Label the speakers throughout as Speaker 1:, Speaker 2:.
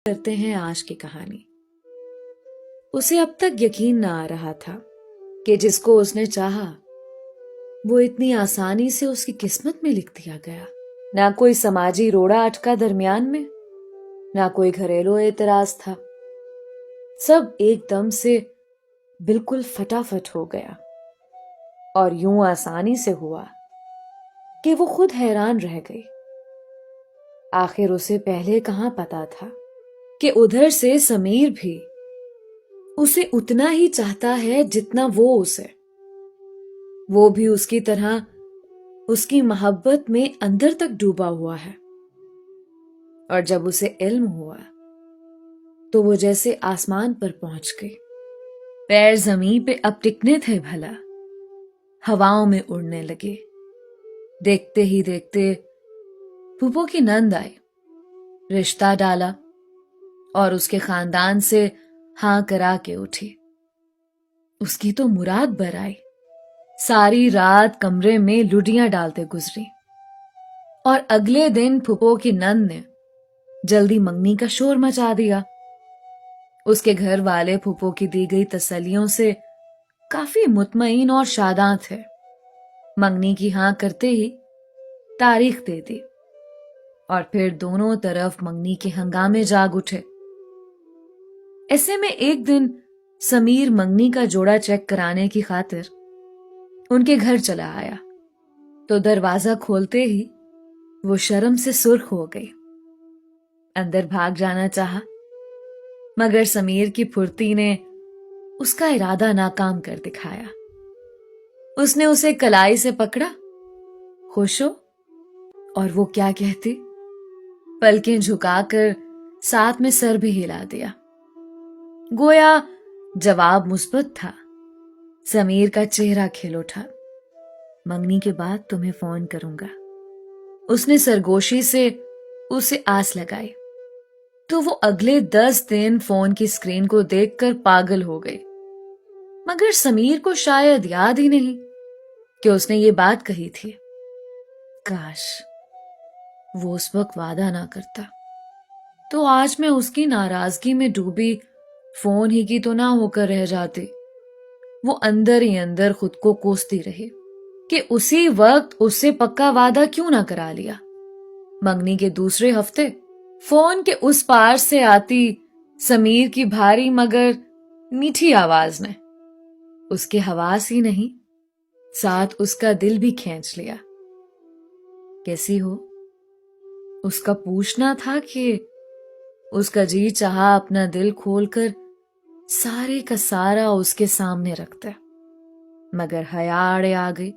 Speaker 1: کرتے ہیں آج کی کہانی۔ اسے اب تک یقین نہ آ رہا تھا کہ جس کو اس نے چاہا وہ اتنی آسانی سے اس کی قسمت میں لکھ دیا گیا۔ نہ کوئی سماجی روڑا اٹکا درمیان میں، نہ کوئی گھریلو اعتراض تھا۔ سب ایک دم سے بالکل فٹافٹ ہو گیا، اور یوں آسانی سے ہوا کہ وہ خود حیران رہ گئی۔ آخر اسے پہلے کہاں پتا تھا کہ ادھر سے سمیر بھی اسے اتنا ہی چاہتا ہے جتنا وہ اسے۔ وہ بھی اس کی طرح اس کی محبت میں اندر تک ڈوبا ہوا ہے، اور جب اسے علم ہوا تو وہ جیسے آسمان پر پہنچ گئی۔ پیر زمین پہ اب ٹکنے تھے بھلا، ہواؤں میں اڑنے لگے۔ دیکھتے ہی دیکھتے پھوپھو کی نند آئی، رشتہ ڈالا اور اس کے خاندان سے ہاں کرا کے اٹھی۔ اس کی تو مراد بر آئی۔ ساری رات کمرے میں لڈیاں ڈالتے گزری، اور اگلے دن پھوپھو کی نند نے جلدی منگنی کا شور مچا دیا۔ اس کے گھر والے پھوپھو کی دی گئی تسلیوں سے کافی مطمئن اور شاداں تھے۔ منگنی کی ہاں کرتے ہی تاریخ دے دی، اور پھر دونوں طرف منگنی کے ہنگامے جاگ اٹھے۔ ایسے میں ایک دن سمیر منگنی کا جوڑا چیک کرانے کی خاطر ان کے گھر چلا آیا، تو دروازہ کھولتے ہی وہ شرم سے سرخ ہو گئی۔ اندر بھاگ جانا چاہا، مگر سمیر کی پھرتی نے اس کا ارادہ ناکام کر دکھایا۔ اس نے اسے کلائی سے پکڑا، خوش ہو، اور وہ کیا کہتی، پلکیں جھکا کر ساتھ میں سر بھی ہلا دیا۔ گویا جواب مثبت تھا۔ سمیر کا چہرہ کھل اٹھا۔ منگنی کے بعد تمہیں فون کروں گا۔ اس نے سرگوشی سے اسے آس لگائی، تو وہ اگلے 10 دن فون کی اسکرین کو دیکھ کر پاگل ہو گئی۔ مگر سمیر کو شاید یاد ہی نہیں کہ اس نے یہ بات کہی تھی۔ کاش وہ اس وقت وعدہ نہ کرتا، تو آج میں اس کی ناراضگی میں ڈوبی فون ہی کی تو نہ ہو کر رہ جاتی۔ وہ اندر ہی اندر خود کو کوستی رہی کہ اسی وقت اس سے پکا وعدہ کیوں نہ کرا لیا۔ منگنی کے دوسرے ہفتے فون کے اس پار سے آتی سمیر کی بھاری مگر میٹھی آواز نے اس کے حواس ہی نہیں، ساتھ اس کا دل بھی کھینچ لیا۔ کیسی ہو؟ اس کا پوچھنا تھا کہ اس کا جی چاہا اپنا دل کھول کر سارے کا سارا اس کے سامنے رکھتا، مگر حیا اڑے آ گئی۔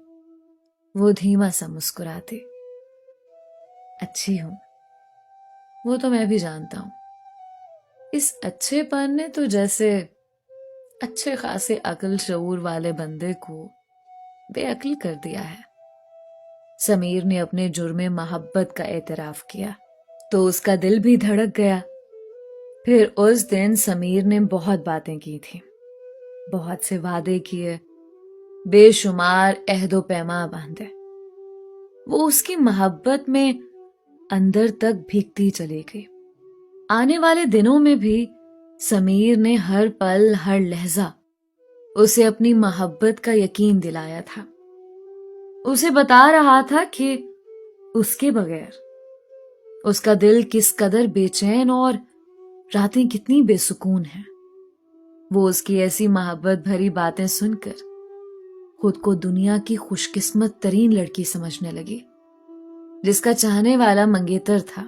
Speaker 1: وہ دھیما سا مسکراتی، اچھی ہوں، وہ تو میں بھی جانتا ہوں۔ اس اچھے پن نے تو جیسے اچھے خاصے عقل شعور والے بندے کو بے عقل کر دیا ہے۔ سمیر نے اپنے جرم محبت کا اعتراف کیا تو اس کا دل بھی دھڑک گیا۔ پھر اس دن سمیر نے بہت باتیں کی تھی، بہت سے وعدے کیے، بے شمار عہد و پیماں باندھے۔ وہ اس کی محبت میں اندر تک بھیگتی چلی گئی۔ آنے والے دنوں میں بھی سمیر نے ہر پل ہر لہجہ اسے اپنی محبت کا یقین دلایا تھا۔ اسے بتا رہا تھا کہ اس کے بغیر اس کا دل کس قدر بے چین اور راتیں کتنی بے سکون ہیں۔ وہ اس کی ایسی محبت بھری باتیں سن کر خود کو دنیا کی خوش قسمت ترین لڑکی سمجھنے لگی، جس کا چاہنے والا منگیتر تھا،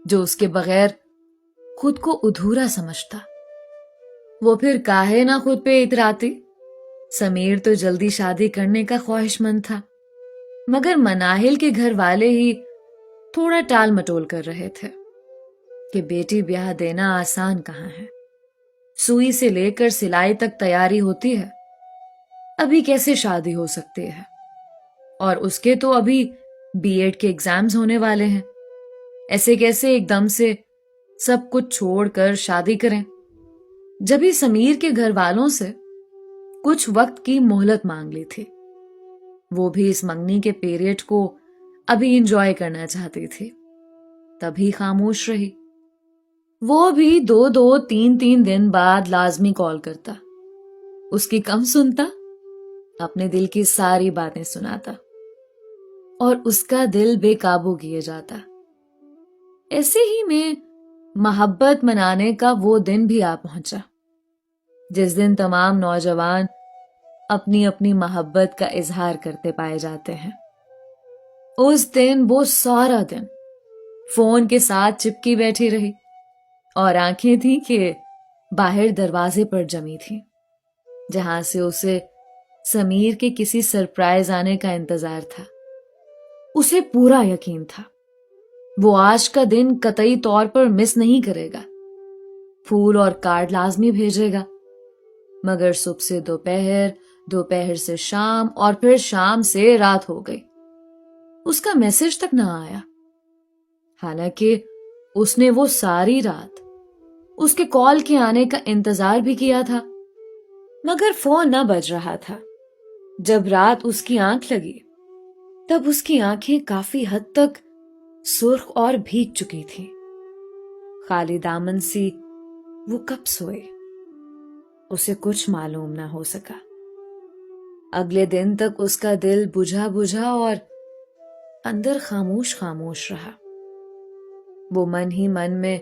Speaker 1: جو اس کے بغیر خود کو ادھورا سمجھتا۔ وہ پھر کاہے نہ خود پہ اتراتی۔ سمیر تو جلدی شادی کرنے کا خواہش مند تھا، مگر مناہل کے گھر والے ہی تھوڑا ٹال مٹول کر رہے تھے کہ بیٹی بیاہ دینا آسان کہاں ہے، سوئی سے لے کر سلائی تک تیاری ہوتی ہے، ابھی کیسے شادی ہو سکتی ہے، اور اس کے تو ابھی B.Ed کے ایگزامز ہونے والے ہیں، ایسے کیسے ایک دم سے سب کچھ چھوڑ کر شادی کریں۔ جبھی سمیر کے گھر والوں سے کچھ وقت کی مہلت مانگ لی تھی، وہ بھی اس منگنی کے پیریڈ کو ابھی انجوائے کرنا چاہتی تھی، تبھی خاموش رہی۔ وہ بھی 2-2 3-3 دن بعد لازمی کال کرتا، اس کی کم سنتا، اپنے دل کی ساری باتیں سناتا اور اس کا دل بے قابو کیے جاتا۔ ایسے ہی میں محبت منانے کا وہ دن بھی آ پہنچا جس دن تمام نوجوان اپنی اپنی محبت کا اظہار کرتے پائے جاتے ہیں۔ اس دن وہ سارا دن فون کے ساتھ چپکی بیٹھی رہی اور آنکھیں تھیں کہ باہر دروازے پر جمی تھیں، جہاں سے اسے سمیر کے کسی سرپرائز آنے کا انتظار تھا۔ اسے پورا یقین تھا وہ آج کا دن قطعی طور پر مس نہیں کرے گا، پھول اور کارڈ لازمی بھیجے گا، مگر صبح سے دوپہر، دوپہر سے شام اور پھر شام سے رات ہو گئی، اس کا میسج تک نہ آیا۔ حالانکہ اس نے وہ ساری رات اس کے کال کے آنے کا انتظار بھی کیا تھا، مگر فون نہ بج رہا تھا۔ جب رات اس کی آنکھ لگی تب اس کی آنکھیں کافی حد تک سرخ اور بھیگ چکی تھیں، خالی دامن سی۔ وہ کب سوئے اسے کچھ معلوم نہ ہو سکا۔ اگلے دن تک اس کا دل بجھا بجھا اور اندر خاموش خاموش رہا۔ وہ من ہی من میں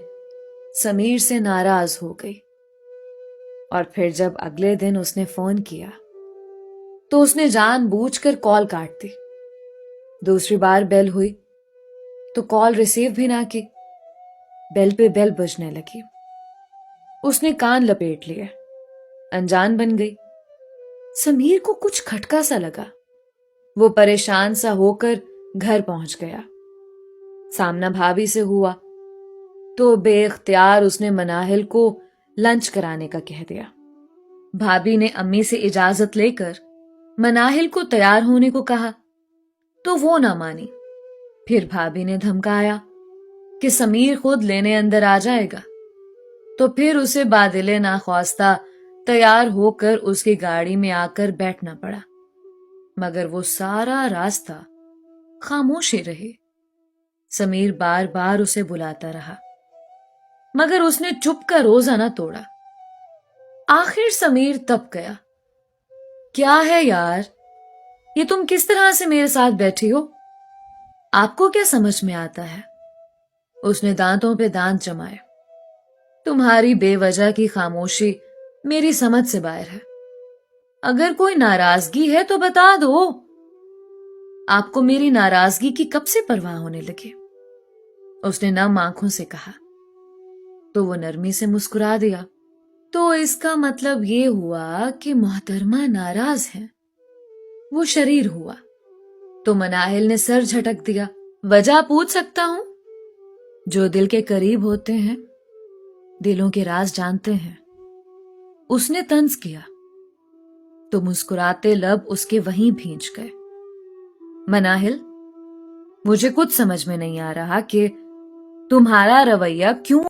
Speaker 1: سمیر سے ناراض ہو گئی، اور پھر جب اگلے دن اس نے فون کیا تو اس نے جان بوجھ کر کال کاٹ دی۔ دوسری بار بیل ہوئی تو کال ریسیو بھی نہ کی، بیل پہ بیل بجنے لگی۔ اس نے کان لپیٹ لیے، انجان بن گئی۔ سمیر کو کچھ کھٹکا سا لگا، وہ پریشان سا ہو کر گھر پہنچ گیا۔ سامنا بھابھی سے ہوا تو بے اختیار اس نے مناہل کو لنچ کرانے کا کہہ دیا۔ بھابھی نے امی سے اجازت لے کر مناہل کو تیار ہونے کو کہا تو وہ نہ مانی۔ پھر بھابھی نے دھمکایا کہ سمیر خود لینے اندر آ جائے گا، تو پھر اسے بادل ناخواستہ تیار ہو کر اس کی گاڑی میں آ کر بیٹھنا پڑا، مگر وہ سارا راستہ خاموش ہی رہی۔ سمیر بار بار اسے بلاتا رہا، مگر اس نے چپ کا روزہ نہ توڑا۔ آخر سمیر تب گیا۔ کیا ہے یار، یہ تم کس طرح سے میرے ساتھ بیٹھی ہو؟ آپ کو کیا سمجھ میں آتا ہے؟ اس نے دانتوں پہ دانت جمائے۔ تمہاری بے وجہ کی خاموشی میری سمجھ سے باہر ہے۔ اگر کوئی ناراضگی ہے تو بتا دو۔ آپ کو میری ناراضگی کی کب سے پرواہ ہونے لگے؟ اس نے نم آنکھوں سے کہا تو وہ نرمی سے مسکرا دیا۔ تو اس کا مطلب یہ ہوا کہ محترمہ ناراض ہیں۔ وہ شریر ہوا تو مناہل نے سر جھٹک دیا۔ وجہ پوچھ سکتا ہوں؟ جو دل کے قریب ہوتے ہیں دلوں کے راز جانتے ہیں، اس نے طنز کیا تو مسکراتے لب اس کے وہیں بھیج گئے۔ مناہل، مجھے کچھ سمجھ میں نہیں آ رہا کہ تمہارا رویہ کیوں